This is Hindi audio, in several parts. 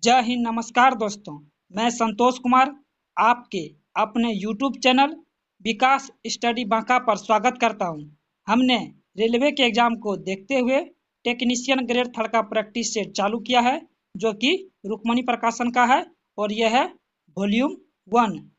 जय हिंद। नमस्कार दोस्तों, मैं संतोष कुमार आपके अपने YouTube चैनल विकास स्टडी बांका पर स्वागत करता हूं। हमने रेलवे के एग्जाम को देखते हुए टेक्नीशियन ग्रेड 3 का प्रैक्टिस सेट चालू किया है, जो कि रुक्मणी प्रकाशन का है और यह है वॉल्यूम 1,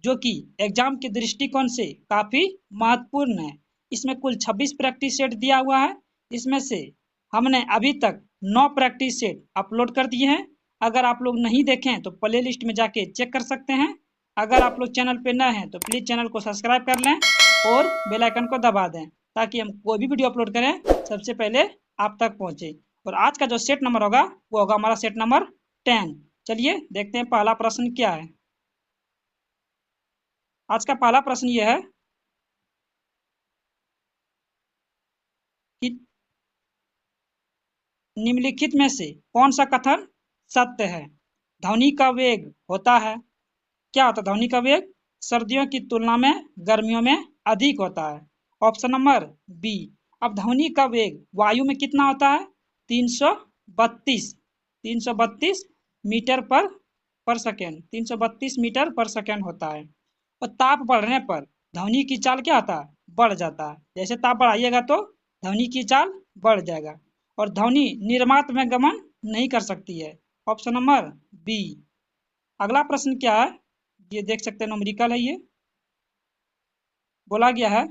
जो कि एग्जाम के दृष्टिकोण से काफ़ी महत्वपूर्ण है। इसमें कुल 26 प्रैक्टिस सेट दिया हुआ है। इसमें से हमने अभी तक 9 प्रैक्टिस सेट अपलोड कर दिए हैं। अगर आप लोग नहीं देखें तो प्ले लिस्ट में जाके चेक कर सकते हैं। अगर आप लोग चैनल पे नए हैं तो प्लीज़ चैनल को सब्सक्राइब कर लें और बेल आइकन को दबा दें, ताकि हम कोई भी वीडियो अपलोड करें सबसे पहले आप तक पहुंचे। और आज का जो सेट नंबर होगा वो होगा हमारा सेट नंबर 10। चलिए देखते हैं पहला प्रश्न क्या है। आज का पहला प्रश्न ये है कि निम्नलिखित में से कौन सा कथन सत्य है। ध्वनि का वेग होता है, क्या होता है ध्वनि का वेग? सर्दियों की तुलना में गर्मियों में अधिक होता है। Option number B. अब ध्वनि का वेग वायु में कितना होता है? 332 मीटर पर सेकेंड। 332 मीटर पर सेकेंड होता है। और ताप बढ़ने पर ध्वनि की चाल क्या होता है? बढ़ जाता है। जैसे ताप बढ़ाइएगा तो ध्वनि की चाल बढ़ जाएगा और ध्वनि निर्मात में गमन नहीं कर सकती है। Option number B. अगला प्रश्न क्या है, ये देख सकते हैं, न्यूमेरिकल है। ये बोला गया है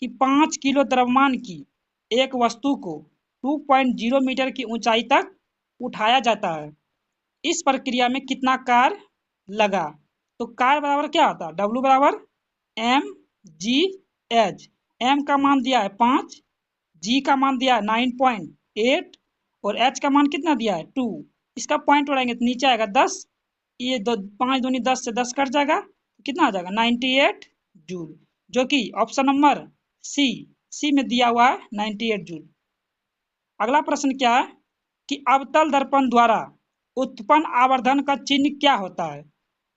कि 5 किलो द्रव्यमान की एक वस्तु को 2.0 मीटर की ऊंचाई तक उठाया जाता है। इस प्रक्रिया में कितना कार्य लगा? तो कार्य बराबर क्या होता है? W बराबर mgh। m का मान दिया है 5, g का मान दिया है 9.8 और h का मान कितना दिया है 2। इसका पॉइंट उड़ाएंगे तो नीचे आएगा 10। ये 5 दूनी 10 से 10 कट जाएगा, कितना आ जाएगा 98 जूल, जो कि ऑप्शन नंबर सी में दिया हुआ है 98 जूल। अगला प्रश्न क्या है कि अवतल दर्पण द्वारा उत्पन्न आवर्धन का चिन्ह क्या होता है?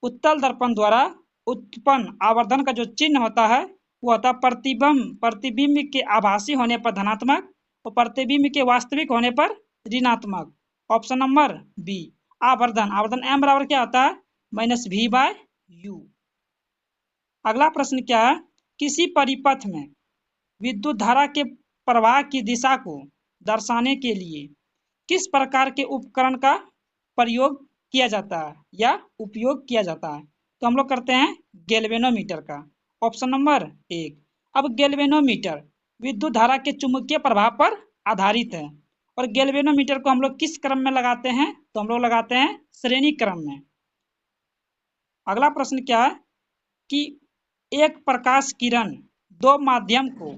उत्तल दर्पण द्वारा उत्पन्न आवर्धन का जो चिन्ह होता है वो होता है प्रतिबिंब के आभासी होने पर धनात्मक और प्रतिबिंब के वास्तविक होने पर ऋणात्मक। Option number B. आवर्धन एम बराबर क्या होता है? -v/u। अगला प्रश्न क्या है, किसी परिपथ में विद्युत धारा के प्रवाह की दिशा को दर्शाने के लिए किस प्रकार के उपकरण का प्रयोग किया जाता है या उपयोग किया जाता है? तो हम लोग करते हैं गैल्वेनोमीटर का। Option number 1। अब गैल्वेनोमीटर विद्युत धारा के चुंबकीय प्रभाव पर आधारित है और गैल्वेनोमीटर को हम लोग किस क्रम में लगाते हैं? तो हम लोग लगाते हैं श्रेणी क्रम में। अगला प्रश्न क्या है कि एक प्रकाश किरण दो माध्यम को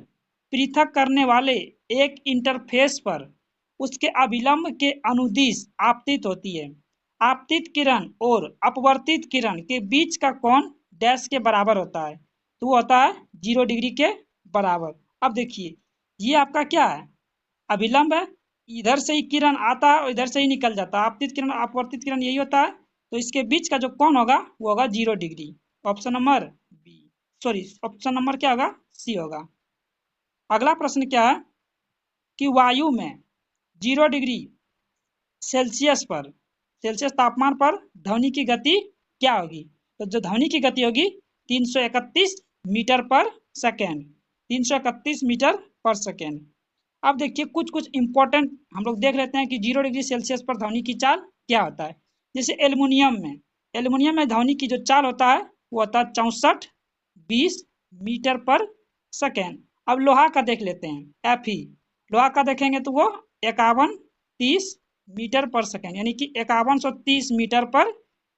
पृथक करने वाले एक इंटरफेस पर उसके अभिलंब के अनुदिश आपतित होती है। आपतित किरण और अपवर्तित किरण के बीच का कोण डैश के बराबर होता है, तो वो होता है 0 डिग्री के बराबर। अब देखिए ये आपका क्या है? अभिलंब है। इधर से ही किरण आता है और इधर से ही निकल जाता है। आपतित किरण अपवर्तित किरण यही होता है, तो इसके बीच का जो कोण होगा वो होगा 0 degree. Option number B, sorry option number क्या होगा? सी होगा। अगला प्रश्न क्या है कि वायु में 0 डिग्री सेल्सियस तापमान पर ध्वनि की गति क्या होगी? तो जो ध्वनि की गति होगी 331 मीटर पर सेकेंड। 331 मीटर पर सेकेंड। अब देखिए कुछ इंपॉर्टेंट हम लोग देख लेते हैं कि 0 डिग्री सेल्सियस पर ध्वनि की चाल क्या होता है। जैसे एल्युमिनियम में ध्वनि की जो चाल होता है वो होता है 64-20 मीटर पर सेकेंड। अब लोहा का देख लेते हैं, Fe। लोहा का देखेंगे तो वो 51-30 मीटर पर सेकेंड, यानी कि 5130 मीटर पर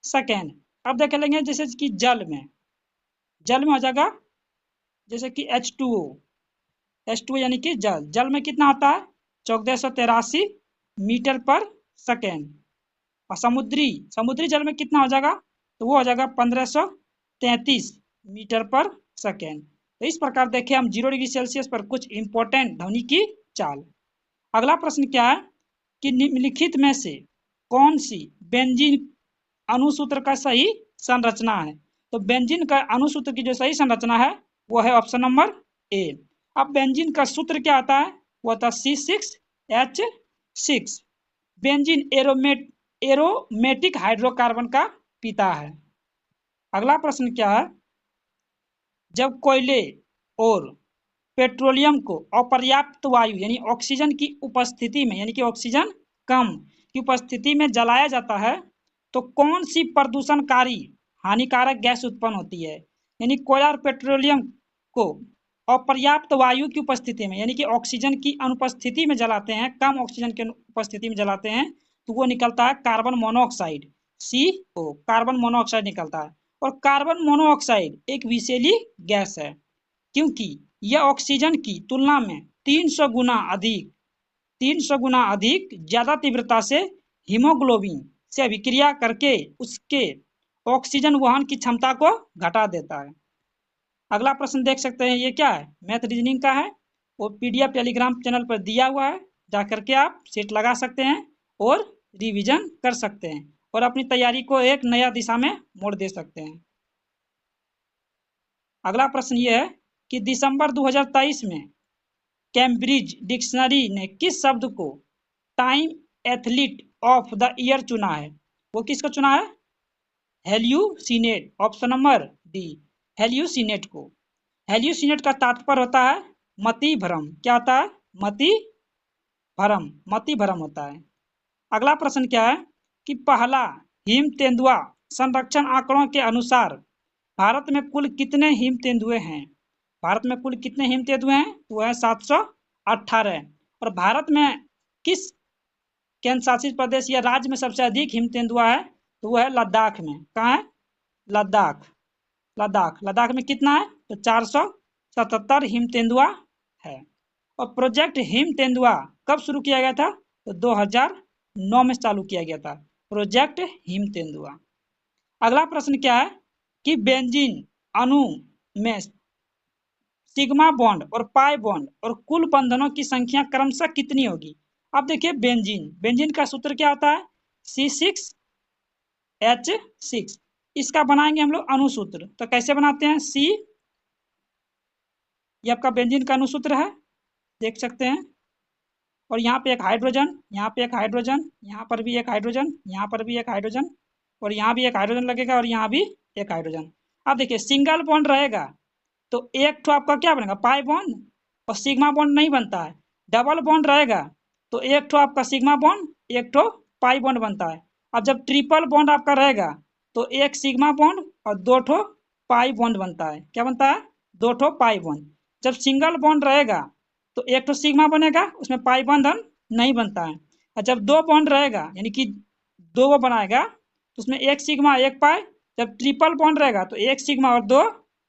सेकेंड। अब देख लेंगे जैसे कि जल में हो जाएगा जैसे कि H2O यानी कि जल में कितना होता है? 1483 मीटर पर सेकेंड। और समुद्री जल में कितना हो जाएगा? तो वो हो जाएगा 1533 मीटर पर सेकेंड। तो इस प्रकार देखें हम 0 डिग्री सेल्सियस पर कुछ इंपॉर्टेंट ध्वनि की चाल। अगला प्रश्न क्या है कि निम्नलिखित में से कौन सी बेंजीन अणुसूत्र का सही संरचना है? तो बेंजीन का अणुसूत्र की जो सही संरचना है वो है ऑप्शन नंबर ए। अब बेंजीन का सूत्र क्या आता है? वो होता है C6H6। बेंजीन एरोमेटिक हाइड्रोकार्बन का पिता है। अगला प्रश्न क्या है, जब कोयले और पेट्रोलियम को अपर्याप्त वायु यानी ऑक्सीजन की उपस्थिति में, यानी कि ऑक्सीजन कम की उपस्थिति में जलाया जाता है तो कौन सी प्रदूषणकारी हानिकारक गैस उत्पन्न होती है। यानी कोयला और पेट्रोलियम को अपर्याप्त वायु की उपस्थिति में, यानी कि ऑक्सीजन की अनुपस्थिति में जलाते हैं, कम ऑक्सीजन की उपस्थिति में जलाते हैं तो वो निकलता है carbon monoxide, CO, carbon monoxide निकलता है। और कार्बन मोनोऑक्साइड एक विषैली गैस है क्योंकि यह ऑक्सीजन की तुलना में 300 गुना अधिक 300 गुना अधिक ज्यादा तीव्रता से हीमोग्लोबिन से अभिक्रिया करके उसके ऑक्सीजन वहन की क्षमता को घटा देता है। अगला प्रश्न देख सकते हैं, ये क्या है, मैथ रीजनिंग का है, वो PDF टेलीग्राम चैनल पर दिया हुआ है, जा करके आप सेट लगा सकते हैं और रिवीजन कर सकते हैं और अपनी तैयारी को एक नया दिशा में मोड़ दे सकते हैं। अगला प्रश्न ये है कि दिसंबर 2023 में कैम्ब्रिज डिक्शनरी ने किस शब्द को time athlete of the year चुना है। वो किसको चुना है, hallucinate, option number D, hallucinate को। हेल्यूसिनेट का तात्पर्य होता है मति भ्रम। क्या होता है, मति भ्रम, मति भ्रम होता है। अगला प्रश्न क्या है कि पहला हिम तेंदुआ संरक्षण आंकड़ों के अनुसार भारत में कुल कितने हिम तेंदुए हैं। भारत में कुल कितने हिम तेंदुए हैं, तो वह है 718। और भारत में किस केंद्र शासित प्रदेश या राज्य में सबसे अधिक हिम तेंदुआ है, तो वह है लद्दाख में। कहाँ है, लद्दाख। लद्दाख में कितना है, तो 477 हिम तेंदुआ है। और प्रोजेक्ट हिम तेंदुआ कब शुरू किया गया था, तो 2009 में चालू किया गया था प्रोजेक्ट हिम तेंदुआ। अगला प्रश्न क्या है कि बेंजीन अणु में सिग्मा बॉन्ड और पाई बॉन्ड और कुल बंधनों की संख्या क्रमशः कितनी होगी। अब देखिए बेंजीन का सूत्र क्या होता है, C6H6। इसका बनाएंगे हम लोग अणुसूत्र, तो कैसे बनाते हैं, ये आपका बेंजीन का अणुसूत्र है, देख सकते हैं। और यहाँ पे एक हाइड्रोजन, यहाँ पे एक हाइड्रोजन, यहाँ पर भी एक हाइड्रोजन, यहाँ पर भी एक हाइड्रोजन, और यहाँ भी एक हाइड्रोजन लगेगा और यहाँ भी एक हाइड्रोजन। अब देखिए सिंगल बॉन्ड रहेगा तो एक ठो आपका क्या बनेगा, पाई बॉन्ड, और सिग्मा बॉन्ड नहीं बनता है। डबल बॉन्ड रहेगा तो एक ठो आपका सिग्मा बॉन्ड, एक ठो पाई बॉन्ड बनता है। अब जब ट्रिपल बॉन्ड आपका रहेगा तो एक सिग्मा बॉन्ड और दो ठो पाई बॉन्ड बनता है। क्या बनता है, दो ठो पाई बॉन्ड। जब सिंगल बॉन्ड रहेगा तो एक ठो सिग्मा बनेगा, उसमें पाई बंधन नहीं बनता है। और जब दो बॉन्ड रहेगा यानी कि दो वो बनाएगा तो उसमें एक सिग्मा एक पाई। जब ट्रिपल बॉन्ड रहेगा तो एक सिग्मा और दो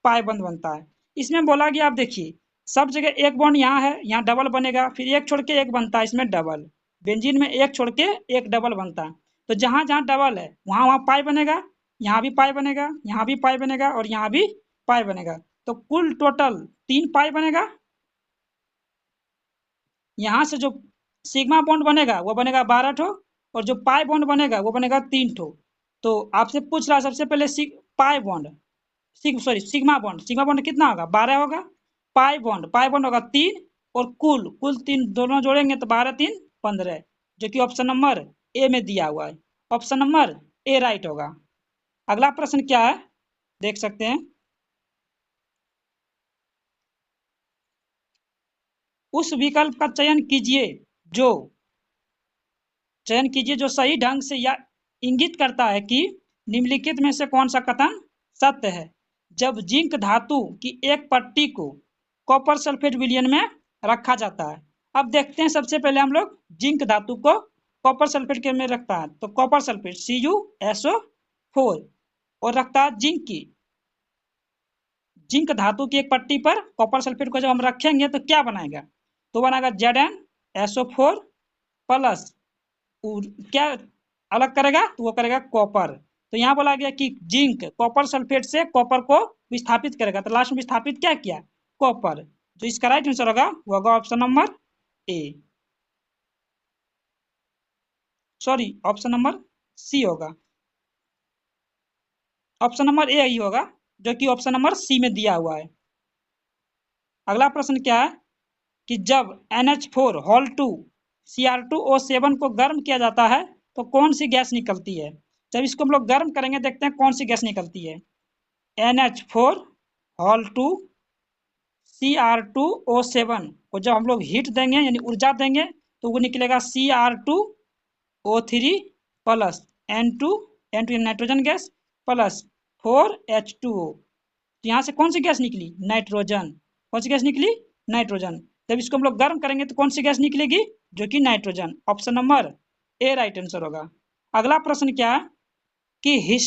पाई बंध बनता है। इसमें बोला गया, आप देखिए सब जगह एक बॉन्ड यहाँ है, यहाँ डबल बनेगा, फिर एक छोड़ के एक बनता है, इसमें डबल। बेंजीन में एक छोड़ के एक डबल बनता है। तो जहाँ जहाँ डबल है वहाँ वहाँ पाई बनेगा, यहाँ भी पाई बनेगा, यहाँ भी पाई बनेगा और यहाँ भी पाई बनेगा। तो कुल टोटल 3 पाई बनेगा। यहाँ से जो सिग्मा बॉन्ड बनेगा वो बनेगा 12 ठो, और जो पाई बॉन्ड बनेगा वो बनेगा 3 ठो। तो आपसे पूछ रहा है सबसे पहले पाई बॉन्ड, सिग्मा बॉन्ड कितना होगा, 12 होगा। पाई बॉन्ड होगा 3, और कुल कुल 3 दोनों जोड़ेंगे तो 12 3 15, जो कि ऑप्शन नंबर ए में दिया हुआ है। ऑप्शन नंबर ए राइट होगा। अगला प्रश्न क्या है, देख सकते हैं, उस विकल्प का चयन कीजिए जो सही ढंग से या इंगित करता है कि निम्नलिखित में से कौन सा कथन सत्य है। जब जिंक धातु की एक पट्टी को कॉपर सल्फेट विलयन में रखा जाता है। अब देखते हैं सबसे पहले हम लोग जिंक धातु को कॉपर सल्फेट के में रखता है तो कॉपर सल्फेट CuSO4, और रखता है जिंक धातु की एक पट्टी पर कॉपर सल्फेट को जब हम रखेंगे तो क्या बनाएगा, तो बनाएगा ZnSO4 प्लस, क्या अलग करेगा, तो वो करेगा कॉपर। तो यहाँ बोला गया कि जिंक कॉपर सल्फेट से कॉपर को विस्थापित करेगा, तो लास्ट में विस्थापित क्या किया, कॉपर। तो इसका राइट आंसर होगा वो होगा option number A, sorry option number C होगा। ऑप्शन नंबर ए ही होगा जो कि ऑप्शन नंबर सी में दिया हुआ है। अगला प्रश्न क्या है कि जब NH4 Hol2 Cr2O7 को गर्म किया जाता है तो कौन सी गैस निकलती है? जब इसको हम लोग गर्म करेंगे देखते हैं कौन सी गैस निकलती है। NH4 हॉल 2 Cr2O7 को जब हम लोग हीट देंगे यानी ऊर्जा देंगे तो वो निकलेगा Cr2O3 plus N2 nitrogen gas plus 4H2O। तो यहाँ से कौन सी गैस निकली? नाइट्रोजन। कौन सी गैस निकली? नाइट्रोजन। जब इसको हम लोग गर्म करेंगे तो कौन सी गैस निकलेगी? जो कि नाइट्रोजन। ऑप्शन नंबर ए राइट आंसर होगा। अगला प्रश्न क्या है कि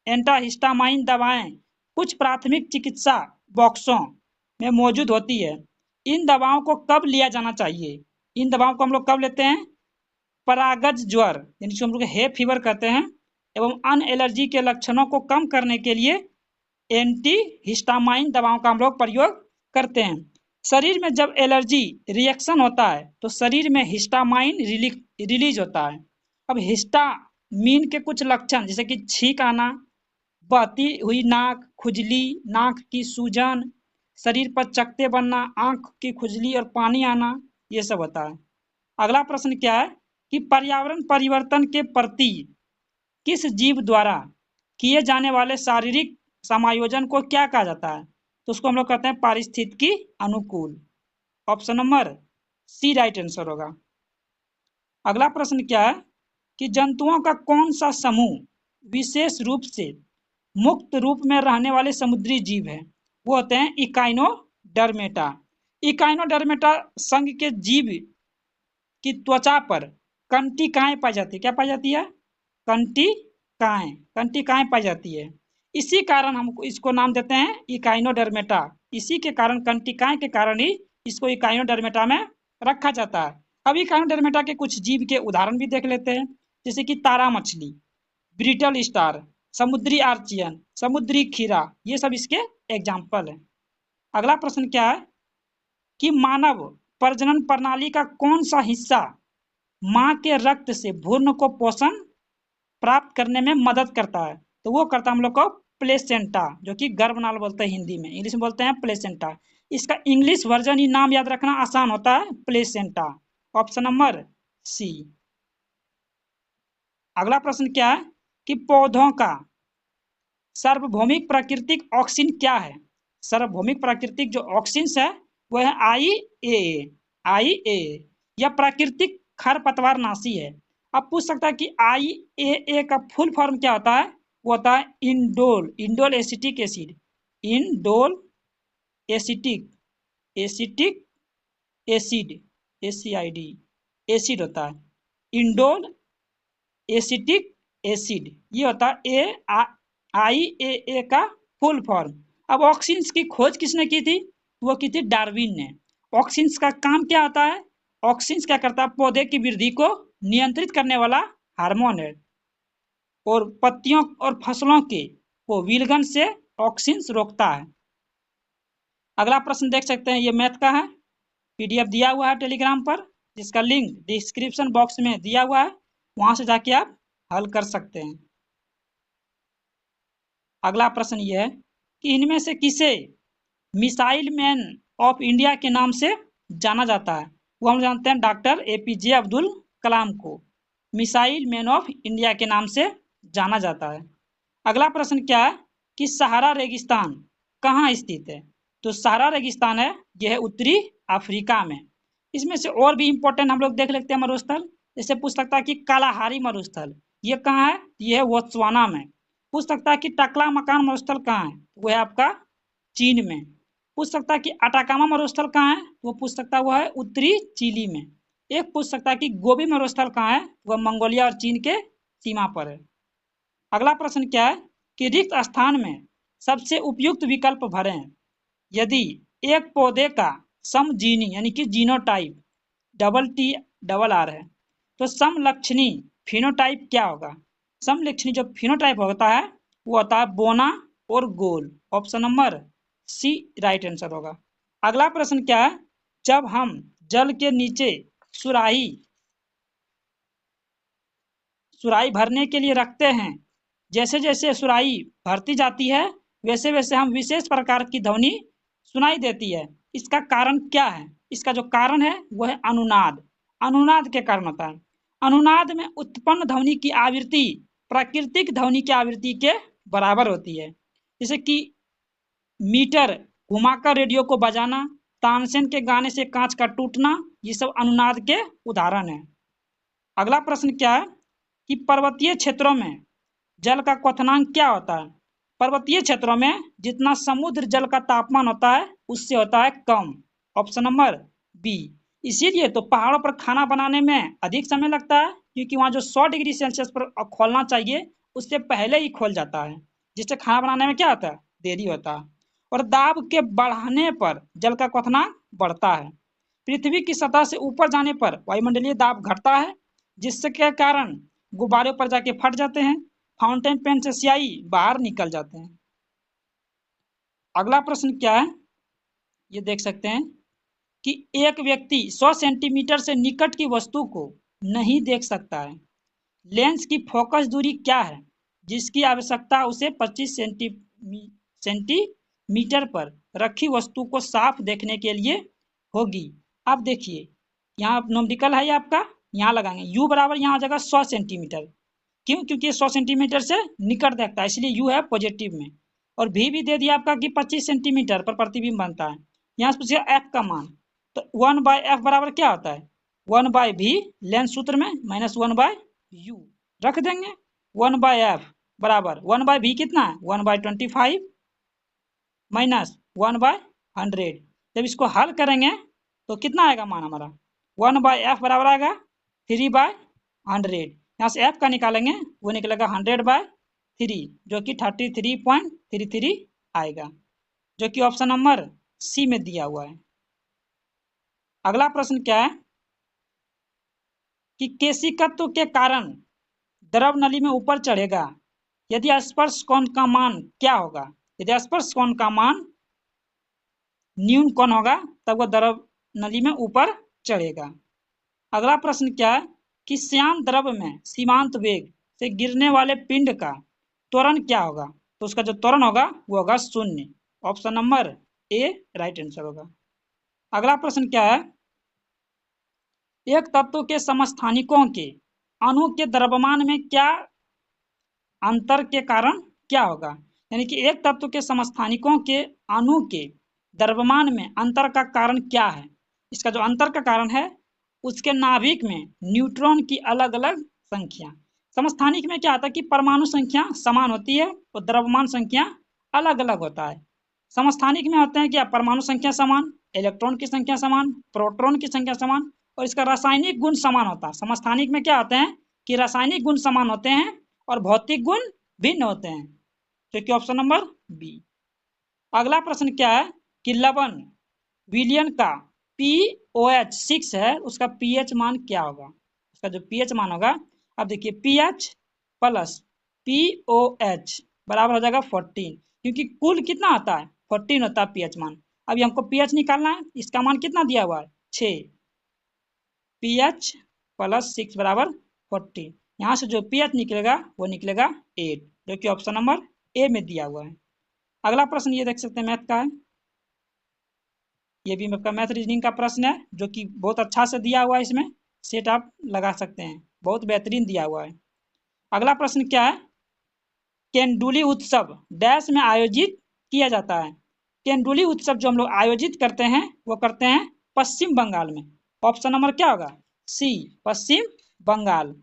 एंटाहिस्टामाइन दवाएं कुछ प्राथमिक चिकित्सा बॉक्सों में मौजूद होती है। इन दवाओं को कब लिया जाना चाहिए? इन दवाओं को हम लोग कब लेते हैं? परागज ज्वर यानी जिसको हम लोग हे फीवर कहते हैं एवं अन्य एलर्जी के लक्षणों को कम करने के लिए एंटी हिस्टामाइन दवाओं का हम लोग प्रयोग करते हैं। शरीर में जब एलर्जी रिएक्शन होता है तो शरीर में हिस्टामाइन रिलीज होता है। अब हिस्टामीन के कुछ लक्षण जैसे कि छींक आना, बहती हुई नाक, खुजली, नाक की सूजन, शरीर पर चकत्ते बनना, आंख की खुजली और पानी आना, ये सब होता है। अगला प्रश्न क्या है कि पर्यावरण परिवर्तन के प्रति किस जीव द्वारा किए जाने वाले शारीरिक समायोजन को क्या कहा जाता है? तो उसको हम लोग कहते हैं पारिस्थितिकी अनुकूल। Option number C right answer होगा। अगला प्रश्न क्या है कि जंतुओं का कौन सा समूह विशेष रूप से मुक्त रूप में रहने वाले समुद्री जीव है? वो होते हैं इकाइनोडर्मेटा। इकाइनोडर्मेटा संघ के जीव की त्वचा पर कंटिकाएं पाई जाती है। क्या पाई जाती है? कंटिकाएं पाई जाती है। इसी कारण हम इसको नाम देते हैं इकाइनोडर्मेटा। इसी के कारण कंटिकाएं के कारण ही इसको इकाइनोडर्मेटा में रखा जाता है। अब इकाइनोडर्मेटा के कुछ जीव के उदाहरण भी देख लेते हैं, जैसे कि तारा मछली, ब्रिटल स्टार, समुद्री आर्चियन, समुद्री खीरा, ये सब इसके एग्जाम्पल है। अगला प्रश्न क्या है कि मानव प्रजनन प्रणाली का कौन सा हिस्सा माँ के रक्त से भ्रूण को पोषण प्राप्त करने में मदद करता है? तो वो करता है हम लोग को प्लेसेंटा, जो कि गर्भनाल बोलते हैं हिंदी में, इंग्लिश में बोलते हैं प्लेसेंटा। इसका इंग्लिश वर्जन ही नाम याद रखना आसान होता है, प्लेसेंटा। ऑप्शन नंबर सी। अगला प्रश्न क्या है कि पौधों का सार्वभौमिक प्राकृतिक ऑक्सीजन क्या है? सार्वभौमिक प्राकृतिक जो ऑक्सीजन है वो है IAA। यह प्राकृतिक खरपतवारनाशी है। अब पूछ सकता है कि IAA का फुल फॉर्म क्या होता है? वो होता है indole acetic acid. Indole acetic acid ACID acid होता है। इंडोल एसिटिक एसिड ये होता है IAA का फुल फॉर्म। अब ऑक्सीजन की खोज किसने की थी? वो की थी डार्विन ने। ऑक्सीजन का काम क्या होता है? ऑक्सीजन क्या करता है? पौधे की वृद्धि को नियंत्रित करने वाला हार्मोन है और पत्तियों और फसलों के को विलगन से ऑक्सीजन रोकता है। अगला प्रश्न देख सकते हैं, ये मैथ का है। PDF दिया हुआ है टेलीग्राम पर, जिसका लिंक डिस्क्रिप्शन बॉक्स में दिया हुआ है, वहां से जाके आप हल कर सकते हैं। अगला प्रश्न यह है कि इनमें से किसे मिसाइल मैन ऑफ इंडिया के नाम से जाना जाता है? वो हम जानते हैं डॉक्टर APJ अब्दुल कलाम को मिसाइल मैन ऑफ इंडिया के नाम से जाना जाता है। अगला प्रश्न क्या है कि सहारा रेगिस्तान कहाँ स्थित है? तो सहारा रेगिस्तान है यह है उत्तरी अफ्रीका में। इसमें से और भी इंपॉर्टेंट हम लोग देख लेते हैं मरुस्थल। जैसे पूछ सकता है कि कालाहारी मरुस्थल ये कहाँ है? ये है बोत्सवाना में। पूछ सकता है कि टकला मकान मरुस्थल कहाँ है? वो है आपका चीन में। पूछ सकता है कि अटाकामा मरुस्थल कहाँ है? वो पूछ सकता है वो है उत्तरी चिली में। एक पूछ सकता है कि गोबी मरुस्थल कहाँ है? वह मंगोलिया और चीन के सीमा पर है। अगला प्रश्न क्या है कि रिक्त स्थान में सबसे उपयुक्त विकल्प भरें। यदि एक पौधे का समजीनी यानी कि जीनोटाइप TR है तो समलक्षणी फिनोटाइप क्या होगा? समलक्षणी जो फिनोटाइप होता है वो होता है बोना और गोल। Option number C right answer होगा। अगला प्रश्न क्या है, जब हम जल के नीचे सुराही भरने के लिए रखते हैं, जैसे जैसे सुराही भरती जाती है वैसे वैसे हम विशेष प्रकार की ध्वनि सुनाई देती है। इसका कारण क्या है? इसका जो कारण है वो है अनुनाद। अनुनाद के कारण होता है। अनुनाद में उत्पन्न ध्वनि की आवृत्ति प्राकृतिक ध्वनि की आवृत्ति के बराबर होती है। जैसे कि मीटर घुमाकर रेडियो को बजाना, तानसेन के गाने से कांच का टूटना, ये सब अनुनाद के उदाहरण है। अगला प्रश्न क्या है कि पर्वतीय क्षेत्रों में जल का क्वथनांक क्या होता है? पर्वतीय क्षेत्रों में जितना समुद्र जल का तापमान होता है उससे होता है कम। Option number B. इसीलिए तो पहाड़ों पर खाना बनाने में अधिक समय लगता है, क्योंकि वहां जो 100 डिग्री सेल्सियस पर खोलना चाहिए उससे पहले ही खोल जाता है, जिससे खाना बनाने में क्या होता है, देरी होता है। और दाब के बढ़ाने पर जल का क्वथनांक बढ़ता है। पृथ्वी की सतह से ऊपर जाने पर वायुमंडलीय दाब घटता है, जिसके कारण गुब्बारे पर जाके फट जाते हैं, फाउंटेन पेन से स्याही बाहर निकल जाते हैं। अगला प्रश्न क्या है, ये देख सकते हैं कि एक व्यक्ति 100 सेंटीमीटर से निकट की वस्तु को नहीं देख सकता है। लेंस की फोकस दूरी क्या है जिसकी आवश्यकता उसे 25 सेंटीमीटर पर रखी वस्तु को साफ देखने के लिए होगी? आप देखिए, यहाँ नोमरिकल है आपका, यहाँ लगाएंगे u बराबर, यहाँ आ जाएगा 100 सेंटीमीटर। क्यों? क्योंकि 100 सेंटीमीटर से निकट देखता है, इसलिए u है पॉजिटिव में। और v भी दे दिया आपका कि 25 सेंटीमीटर पर प्रतिबिंब बनता है। यहाँ से पूछिए f का मान, तो 1/f बराबर क्या होता है, 1/v लेंस सूत्र में माइनस 1/u रख देंगे। 1/f बराबर 1/v कितना है, 1/25 माइनस 1/100। जब इसको हल करेंगे तो कितना आएगा मान हमारा, 1/f बराबर आएगा 3/100। यहाँ से f का निकालेंगे, वो निकलेगा 100/3, जो कि 33.33 आएगा, जो कि ऑप्शन नंबर सी में दिया हुआ है। अगला प्रश्न क्या है कि केशिकत्व के कारण द्रव नली में ऊपर चढ़ेगा यदि स्पर्श कोण का मान क्या होगा? यदि स्पर्श कोण का मान न्यून कोण होगा तब वह द्रव नली में ऊपर चढ़ेगा। अगला प्रश्न क्या है कि श्यान द्रव में सीमांत वेग से गिरने वाले पिंड का त्वरण क्या होगा? तो उसका जो त्वरण होगा वो होगा 0। ऑप्शन नंबर ए राइट आंसर होगा। अगला प्रश्न क्या है, एक तत्व के समस्थानिकों के अणु के द्रव्यमान में क्या अंतर के कारण क्या होगा? यानी कि एक तत्व के समस्थानिकों के अणु के द्रव्यमान में अंतर का कारण क्या है? इसका जो अंतर का कारण है उसके नाभिक में न्यूट्रॉन की अलग अलग संख्या। समस्थानिक में क्या होता है कि परमाणु संख्या समान होती है और द्रव्यमान संख्या अलग अलग होता है। समस्थानिक में होते हैं क्या, परमाणु संख्या समान, इलेक्ट्रॉन की संख्या समान, प्रोटॉन की संख्या समान, और इसका रासायनिक गुण समान होता है। समस्थानिक में क्या होते हैं कि रासायनिक गुण समान होते हैं और भौतिक गुण भिन्न होते हैं, जो कि ऑप्शन नंबर बी। अगला प्रश्न क्या है कि लवण विलयन का POH 6 है, उसका pH मान क्या होगा? उसका जो pH मान होगा, अब देखिए pH प्लस POH बराबर हो जाएगा 14, क्योंकि कुल कितना आता है 14 होता है pH मान। अभी हमको pH निकालना है, इसका मान कितना दिया हुआ है 6, pH प्लस 6 बराबर 14। यहाँ से जो pH निकलेगा वो निकलेगा 8, जो कि ऑप्शन नंबर ए में दिया हुआ है। अगला प्रश्न ये देख सकते हैं मैथ का है, ये भी आपका मैथ रीजनिंग का प्रश्न है जो कि बहुत अच्छा से दिया हुआ है, इसमें सेट आप लगा सकते हैं, बहुत बेहतरीन दिया हुआ है। अगला प्रश्न क्या है, केंदुली उत्सव डैश में आयोजित किया जाता है? केंदुली उत्सव जो हम लोग आयोजित करते हैं वो करते हैं पश्चिम बंगाल में। ऑप्शन नंबर क्या होगा, सी पश्चिम बंगाल।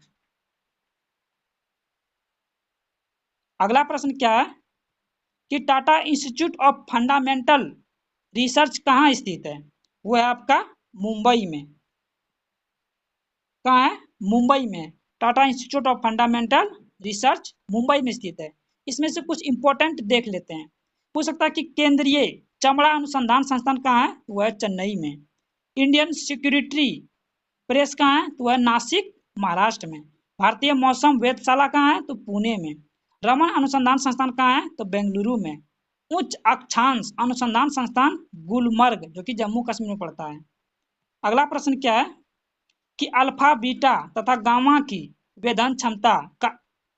अगला प्रश्न क्या है कि Tata institute of fundamental research कहाँ स्थित है? वो है आपका मुंबई में। कहाँ है, मुंबई में। Tata institute of fundamental research Mumbai में स्थित है। इसमें से कुछ इंपॉर्टेंट देख लेते हैं। पूछ सकता है कि केंद्रीय चमड़ा अनुसंधान संस्थान कहाँ है? वो है चेन्नई में। इंडियन सिक्योरिटी प्रेस कहाँ है? तो वह नासिक महाराष्ट्र में। भारतीय मौसम वेधशाला कहाँ है? तो पुणे में। रमन अनुसंधान संस्थान कहाँ है? तो बेंगलुरु में। उच्च अक्षांश अनुसंधान संस्थान गुलमर्ग, जो कि जम्मू कश्मीर में पड़ता है। अगला प्रश्न क्या है कि अल्फा बीटा तथा गामा की वेधन क्षमता का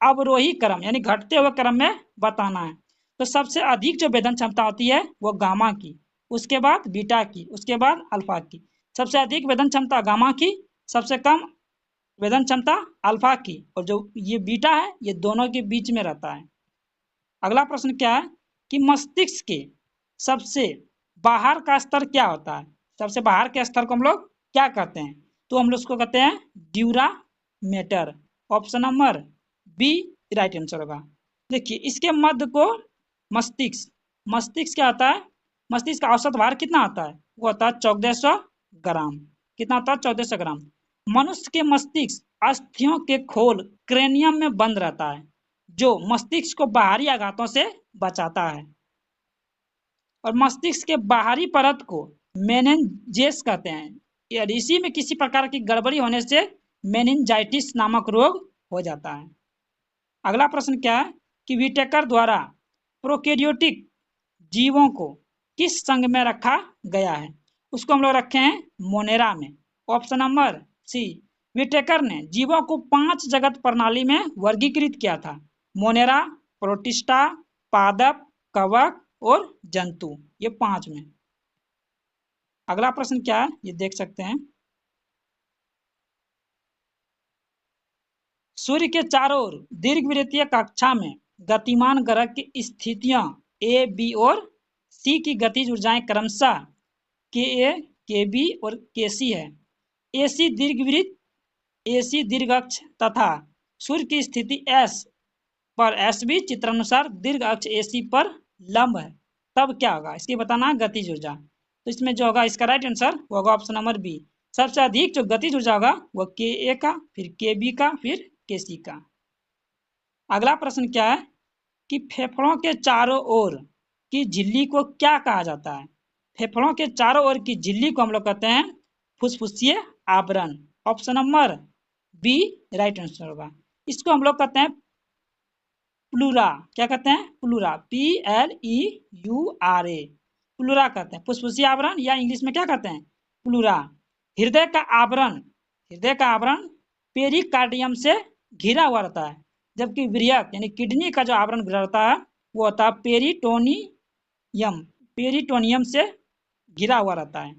अवरोही क्रम यानी घटते हुए क्रम में बताना है। तो सबसे अधिक जो वेधन क्षमता होती है वो गामा की, उसके बाद बीटा की, उसके बाद अल्फा की। सबसे अधिक वेधन क्षमता गामा की, सबसे कम वेदन क्षमता अल्फा की, और जो ये बीटा है ये दोनों के बीच में रहता है। अगला प्रश्न क्या है कि मस्तिष्क के सबसे बाहर का स्तर क्या होता है? सबसे बाहर के स्तर को हम लोग क्या कहते हैं? तो हम लोग उसको कहते हैं dura mater. Option number B right answer होगा। देखिए इसके मध्य को मस्तिष्क, मस्तिष्क क्या होता है? मस्तिष्क का औसत भार कितना होता है? वो होता है 1400 ग्राम। कितना होता है? 1400 ग्राम। मनुष्य के मस्तिष्क अस्थियों के खोल क्रेनियम में बंद रहता है, जो मस्तिष्क को बाहरी आघातों से बचाता है। और मस्तिष्क के बाहरी परत को मेनिनजेस कहते हैं। यदि इसी में किसी प्रकार की गड़बड़ी होने से मेनिनजाइटिस नामक रोग हो जाता है। अगला प्रश्न क्या है कि विटेकर द्वारा प्रोकैरियोटिक जीवों को किस संघ में रखा गया है? उसको हम लोग रखे हैं मोनेरा में। ऑप्शन नंबर सी। विटेकर ने जीवों को 5 जगत प्रणाली में वर्गीकृत किया था: मोनेरा, प्रोटिस्टा, पादप, कवक और जंतु, ये 5 में। अगला प्रश्न क्या है ये देख सकते हैं। सूर्य के चारों ओर दीर्घवृत्तीय कक्षा में गतिमान ग्रह की स्थितियां ए, बी और सी की गतिज ऊर्जाएं क्रमशः के ए, के बी और के सी है। एसी दीर्घवृत्त, एसी दीर्घ अक्ष तथा सूर्य की स्थिति एस पर एस भी चित्रानुसार दीर्घ अक्ष एसी पर लंब है। तब क्या होगा? इसकी बताना है गतिज ऊर्जा। तो इसमें जो होगा इसका राइट आंसर वो होगा ऑप्शन नंबर बी। सबसे अधिक जो गतिज ऊर्जा होगा वो के ए का, फिर के बी का, फिर के सी का। अगला प्रश्न क्या है कि फेफड़ों के चारों ओर की झिल्ली को क्या कहा जाता है? फेफड़ों के चारों ओर की झिल्ली को हम लोग कहते हैं फुसफुसीय आवरण। Option number B right answer होगा। इसको हम लोग कहते हैं प्लूरा। क्या कहते हैं? प्लूरा, PLEURA, प्लूरा कहते हैं। फुसफुसीय आवरण या इंग्लिश में क्या कहते हैं? प्लूरा। हृदय का आवरण, हृदय का आवरण पेरिकार्डियम से घिरा हुआ रहता है, जबकि वृहत यानी किडनी का जो आवरण घिरा रहता है वो होता है पेरिटोनियम, पेरिटोनियम से घिरा हुआ रहता है।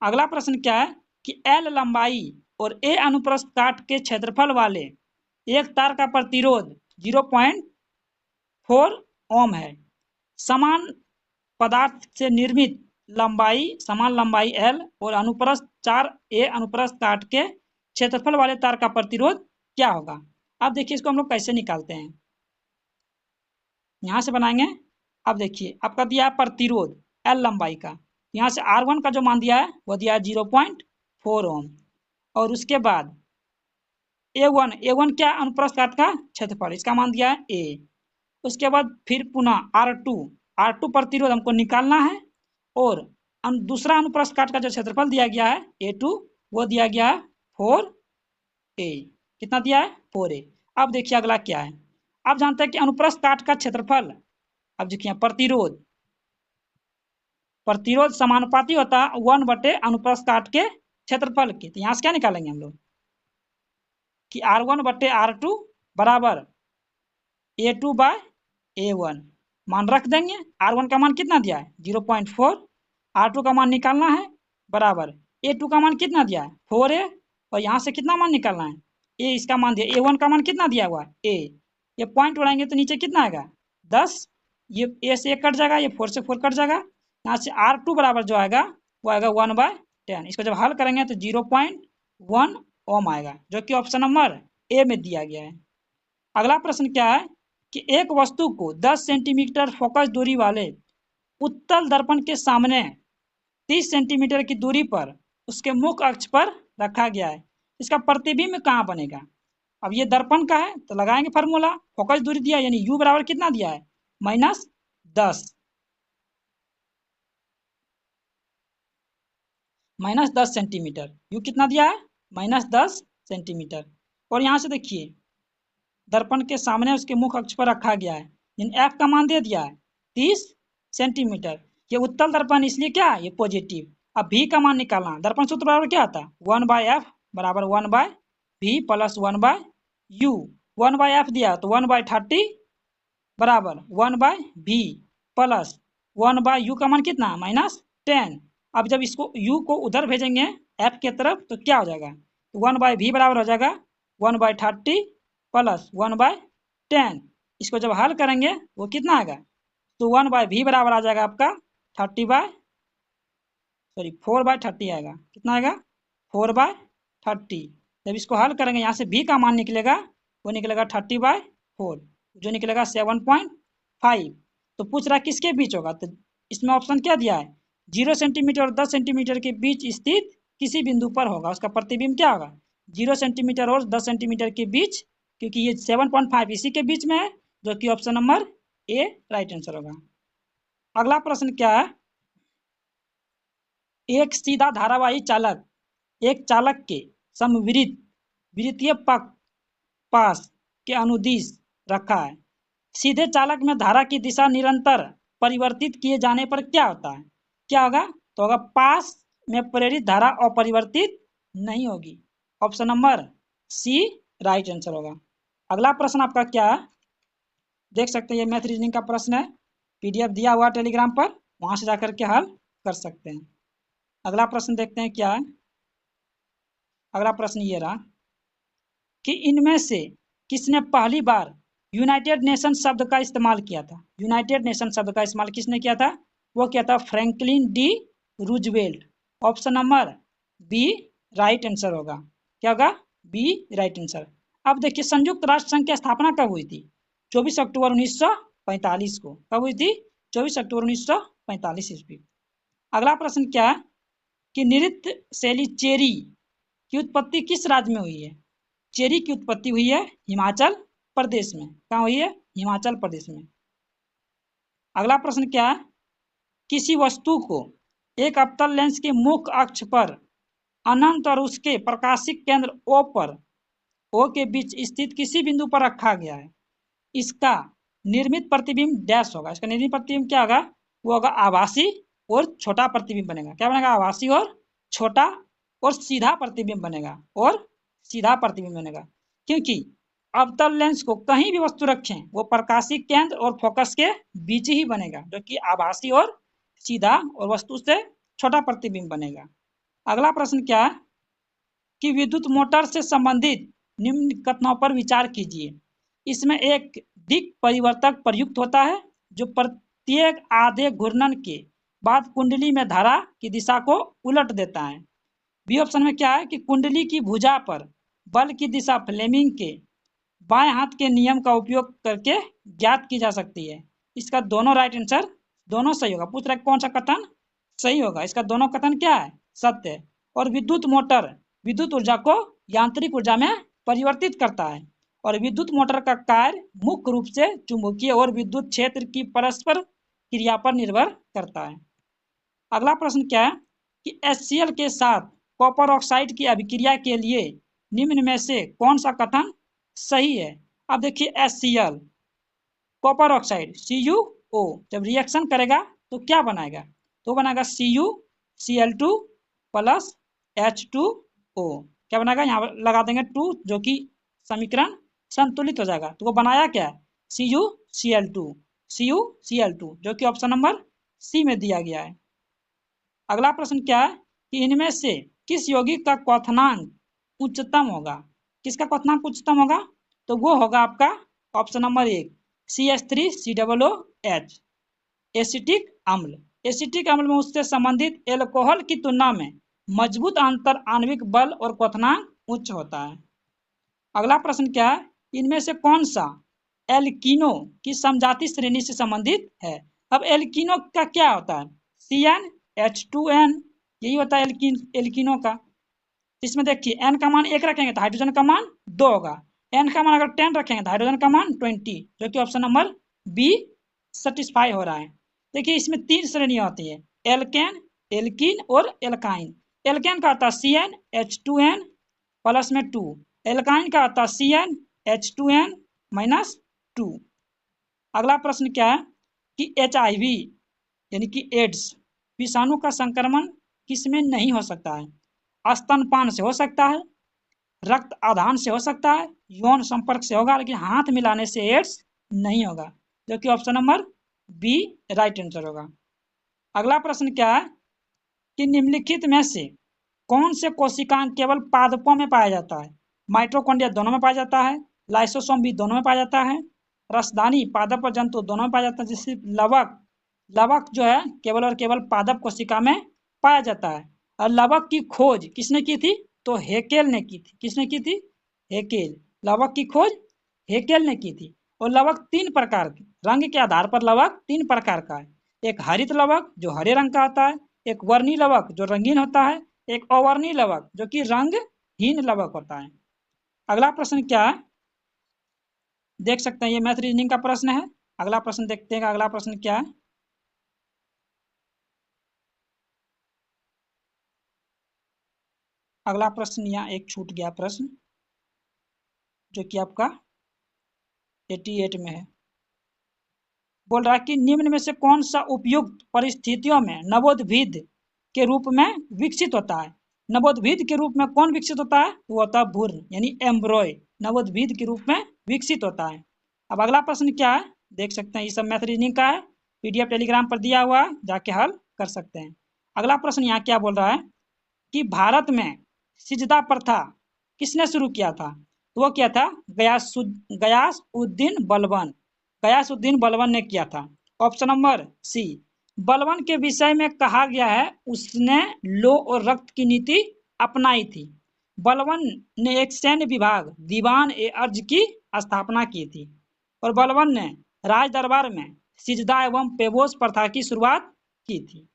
अगला प्रश्न क्या है कि एल लंबाई और ए अनुप्रस्थ काट के क्षेत्रफल वाले एक तार का प्रतिरोध 0.4 ओम है। समान पदार्थ से निर्मित लंबाई, समान लंबाई एल और अनुप्रस्थ 4 ए अनुप्रस्थ काट के क्षेत्रफल वाले तार का प्रतिरोध क्या होगा? अब देखिए इसको हम लोग कैसे निकालते हैं। यहाँ से बनाएंगे। अब देखिए आपका दिया है प्रतिरोध एल लंबाई का, यहाँ से R1 का जो मान दिया है वो दिया है 0.4 ओम। और उसके बाद A1 क्या? अनुप्रस्थ काट का क्षेत्रफल, इसका मान दिया है A। उसके बाद फिर पुनः R2 प्रतिरोध हमको निकालना है। और दूसरा अनुप्रस्थ काट का जो क्षेत्रफल दिया गया है A2 वो दिया गया है 4A। कितना दिया है? 4A। अब देखिए अगला क्या है। आप जानते हैं कि अनुप्रस्थ काट का क्षेत्रफल, अब देखिए प्रतिरोध, प्रतिरोध समानुपाती होता है 1 बटे अनुप्रस्थ काट के क्षेत्रफल के। तो यहाँ से क्या निकालेंगे हम लोग कि R1 बटे R2 बराबर A2 बाय A1। मान रख देंगे। R1 का मान कितना दिया है? 0.4। R2 का मान निकालना है बराबर A2 का मान कितना दिया है? 4A। और यहाँ से कितना मान निकालना है? A इसका मान दिया। A1 का मान कितना दिया हुआ है? A। ये पॉइंट उड़ाएंगे तो नीचे कितना आएगा? 10। ये A से 1 कट जाएगा, ये 4 से 4 कट जाएगा। यहाँ से R2 बराबर जो आएगा वो आएगा 1/10। इसको जब हल करेंगे तो 0.1 ओम आएगा, जो कि ऑप्शन नंबर ए में दिया गया है। अगला प्रश्न क्या है कि एक वस्तु को 10 सेंटीमीटर फोकस दूरी वाले उत्तल दर्पण के सामने 30 सेंटीमीटर की दूरी पर उसके मुख्य अक्ष पर रखा गया है। इसका प्रतिबिंब कहाँ बनेगा? अब ये दर्पण का है तो लगाएंगे फार्मूला। फोकस दूरी दिया यानी यू बराबर कितना दिया है? -10, -10 सेंटीमीटर। यू कितना दिया है? -10 सेंटीमीटर। और यहाँ से देखिए दर्पण के सामने उसके मुख्य अक्ष पर रखा गया है, एफ का मान दे दिया है 30 सेंटीमीटर। ये उत्तल दर्पण इसलिए क्या है? ये पॉजिटिव। अब भी का मान निकालना। दर्पण सूत्र बराबर क्या आता है? 1/f बराबर 1/v प्लस 1/u। 1/f दिया तो 1/30 बराबर 1/v प्लस 1/u का मान कितना? -10। अब जब इसको u को उधर भेजेंगे f के तरफ तो क्या हो जाएगा? तो 1/v बराबर हो जाएगा 1/30 प्लस 1/10। इसको जब हल करेंगे वो कितना आएगा, तो 1/v बराबर आ जाएगा आपका 4/30 आएगा। कितना आएगा, 4/30। जब इसको हल करेंगे यहाँ से v का मान निकलेगा, वो निकलेगा 30/4, जो निकलेगा 7.5। तो पूछ रहा है किसके बीच होगा, तो इसमें ऑप्शन क्या दिया है, 0 सेंटीमीटर और 10 सेंटीमीटर के बीच स्थित किसी बिंदु पर होगा, उसका प्रतिबिंब क्या होगा, 0 सेंटीमीटर और 10 सेंटीमीटर के बीच, क्योंकि ये 7.5 इसी के बीच में है, जो कि ऑप्शन नंबर ए राइट आंसर होगा। अगला प्रश्न क्या है, एक सीधा धारावाही चालक एक चालक के समविरुद्ध विद्युतीय पास के अनुदिश रखा है। सीधे चालक में धारा की दिशा निरंतर परिवर्तित किए जाने पर क्या होता है, क्या होगा, तो होगा पास में प्रेरित धारा अपरिवर्तित नहीं होगी। Option number C right answer होगा। अगला प्रश्न आपका क्या है, देख सकते हैं ये मैथ रीजनिंग का प्रश्न है, पीडीएफ दिया हुआ टेलीग्राम पर, वहां से जाकर के हल कर सकते हैं। अगला प्रश्न देखते हैं क्या है। अगला प्रश्न ये रहा कि इनमें से किसने पहली बार यूनाइटेड नेशन शब्द का इस्तेमाल किया था। यूनाइटेड नेशन शब्द का इस्तेमाल किसने किया था, वो किया था Franklin D Roosevelt. Option number B right answer होगा। क्या होगा, बी राइट आंसर। अब देखिए संयुक्त राष्ट्र संघ की स्थापना कब हुई थी, 24 अक्टूबर 1945 को। कब हुई थी, 24 अक्टूबर 1945 ईस्वी। अगला प्रश्न क्या है कि नृत्य शैली चेरी की उत्पत्ति किस राज्य में हुई है। चेरी की उत्पत्ति हुई है हिमाचल प्रदेश में। कहाँ हुई है, हिमाचल प्रदेश में। अगला प्रश्न क्या है, किसी वस्तु को एक अवतल लेंस के मुख्य अक्ष पर अनंत और उसके प्रकाशिक केंद्र ओ के बीच स्थित किसी बिंदु पर रखा गया है, इसका निर्मित प्रतिबिंब डैश होगा। इसका निर्मित प्रतिबिंब क्या होगा, वो होगा आभासी और छोटा प्रतिबिंब बनेगा। क्या बनेगा, आभासी और छोटा और सीधा प्रतिबिंब बनेगा, और सीधा प्रतिबिंब बनेगा, क्योंकि अवतल लेंस को कहीं भी वस्तु रखें वो प्रकाशिक केंद्र और फोकस के बीच ही बनेगा, जो कि आभासी और सीधा और वस्तु से छोटा प्रतिबिंब बनेगा। अगला प्रश्न क्या है कि विद्युत मोटर से संबंधित निम्न कथनों पर विचार कीजिए। इसमें एक दिक् परिवर्तक प्रयुक्त होता है जो प्रत्येक आधे घूर्णन के बाद कुंडली में धारा की दिशा को उलट देता है। बी ऑप्शन में क्या है कि कुंडली की भुजा पर बल की दिशा फ्लेमिंग के बाएं हाथ के नियम का उपयोग करके ज्ञात की जा सकती है। इसका दोनों राइट आंसर, दोनों सही होगा। पूछ रहा है कौन सा कथन सही होगा, इसका दोनों कथन क्या है, सत्य है। और विद्युत मोटर विद्युत ऊर्जा को यांत्रिक ऊर्जा में परिवर्तित करता है, और विद्युत मोटर का कार्य मुख्य रूप से चुंबकीय और विद्युत क्षेत्र की परस्पर क्रिया पर निर्भर करता है। अगला प्रश्न क्या है कि HCl के साथ कॉपर ऑक्साइड की अभिक्रिया के लिए निम्न में से कौन सा कथन सही है। अब देखिए HCl कॉपर ऑक्साइड CuO जब रिएक्शन करेगा तो क्या बनाएगा, तो बनाएगा CuCl2 प्लस H2O। क्या बनाएगा, यहाँ लगा देंगे 2, जो कि समीकरण संतुलित हो जाएगा। तो वो बनाया क्या है, CuCl2 जो कि ऑप्शन नंबर सी में दिया गया है। अगला प्रश्न क्या है कि इनमें से किस यौगिक का क्वथनांक उच्चतम होगा। किसका क्वथनांक उच्चतम होगा, तो वो होगा आपका ऑप्शन नंबर 1 CH3COOH एसिटिक अम्ल। एसिटिक अम्ल में उससे संबंधित एल्कोहल की तुलना में मजबूत अंतर आणविक बल और क्वथनांक उच्च होता है। अगला प्रश्न क्या है, इनमें से कौन सा एल्कीनो की समजाति श्रेणी से संबंधित है। अब एल्कीनो का क्या होता है, CnH2n, यही होता है एल्कीनो का। इसमें देखिए n का मान 1 रखेंगे तो हाइड्रोजन का मान 2 होगा, n का मान अगर 10 रखेंगे तो हाइड्रोजन का मान 20, जो कि ऑप्शन नंबर बी सेटिस्फाई हो रहा है। देखिए इसमें 3 श्रेणियां होती है, एल्केन, एल्कीन और एल्काइन। एल्केन का आता है CnH2n प्लस में 2, एल्काइन का आता है CnH2n माइनस 2। अगला प्रश्न क्या है कि HIV यानी कि एड्स विषाणु का संक्रमण किसमें नहीं हो सकता है। स्तनपान से हो सकता है, रक्त आधान से हो सकता है, यौन संपर्क से होगा, लेकिन हाथ मिलाने से एड्स नहीं होगा, जो कि option number B right answer होगा। अगला प्रश्न क्या है कि निम्नलिखित में से कौन से कोशिकांग केवल पादपों में पाया जाता है? माइटोकॉन्ड्रिया दोनों में पाया जाता है, लाइसोसोम भी दोनों में पाया जाता है, रसदानी पादप और जंतु दोनों में पाया जाता है, जैसे लवक, लवक जो है केवल और केवल पादप कोशिका में पाया जाता है। और लवक की खोज किसने की थी? तो हेकेल ने की थी। किसने की थी? हेकेल। लवक की खोज हेकेल ने की थी। और लवक तीन प्रकार के, रंग के आधार पर लवक तीन प्रकार का है। एक हरित लवक जो हरे रंग का होता है, एक वर्णी लवक जो रंगीन होता है, एक अवर्णी लवक जो कि रंगहीन लवक होता है। अगला प्रश्न क्या है, देख सकते हैं, ये मैथ रीजनिंग का प्रश्न है। अगला प्रश्न देखते हैं, अगला प्रश्न क्या है। अगला प्रश्न यहाँ एक छूट गया प्रश्न, जो कि आपका 88 में है। बोल रहा है कि निम्न में से कौन सा उपयुक्त परिस्थितियों में नवोद्भिद के रूप में विकसित होता है? नवोद्भिद के रूप में कौन विकसित होता है? वो होता है भ्रूण, यानी एम्ब्रॉय नवोद्भिद के रूप में विकसित होता है। अब अगला प्रश्न क्या है, देख सकते हैं, ये सब मैथ रीजनिंग का है, पीडीएफ टेलीग्राम पर दिया हुआ है, जाके हल कर सकते हैं। अगला प्रश्न यहाँ क्या बोल रहा है कि भारत में सिजदा प्रथा किसने शुरू किया था? तो वो क्या था? गयासउद्दीन बलबन, गयासउद्दीन बलबन ने किया था। ऑप्शन नंबर सी, बलबन के विषय में कहा गया है उसने लो और रक्त की नीति अपनाई थी। बलबन ने एक सैन्य विभाग दीवान ए अर्ज की स्थापना की थी। और बलबन ने राज दरबार में सिजदा एवं पेबोस प्रथा की शुरुआत की थी।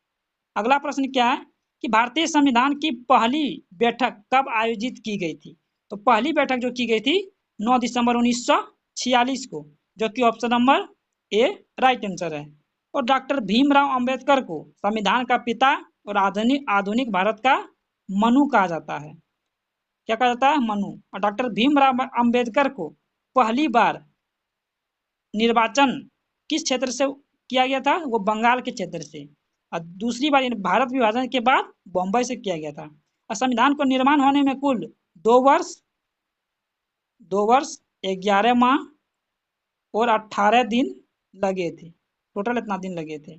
अगला प्रश्न क्या है कि भारतीय संविधान की पहली बैठक कब आयोजित की गई थी? तो पहली बैठक जो की गई थी 9 दिसंबर 1946 को, जो कि ऑप्शन नंबर ए राइट आंसर है। और डॉक्टर भीमराव अंबेडकर को संविधान का पिता और आधुनिक आधुनिक भारत का मनु कहा जाता है। क्या कहा जाता है? मनु। और डॉक्टर भीमराव अंबेडकर को पहली बार निर्वाचन किस क्षेत्र से किया गया था? वो बंगाल के क्षेत्र से। और दूसरी बार भारत विभाजन के बाद बॉम्बे से किया गया था। और संविधान को निर्माण होने में कुल 2 वर्ष 2 वर्ष 11 माह और 18 दिन लगे थे। टोटल इतना दिन लगे थे।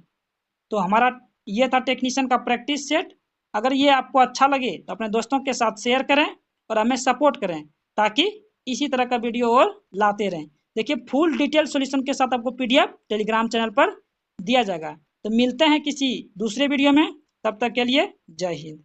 तो हमारा ये था टेक्नीशियन का प्रैक्टिस सेट। अगर ये आपको अच्छा लगे तो अपने दोस्तों के साथ शेयर करें और हमें सपोर्ट करें, ताकि इसी तरह का वीडियो और लाते रहें। देखिए, फुल डिटेल सॉल्यूशन के साथ आपको पीडीएफ टेलीग्राम चैनल पर दिया जाएगा। तो मिलते हैं किसी दूसरे वीडियो में, तब तक के लिए जय हिंद।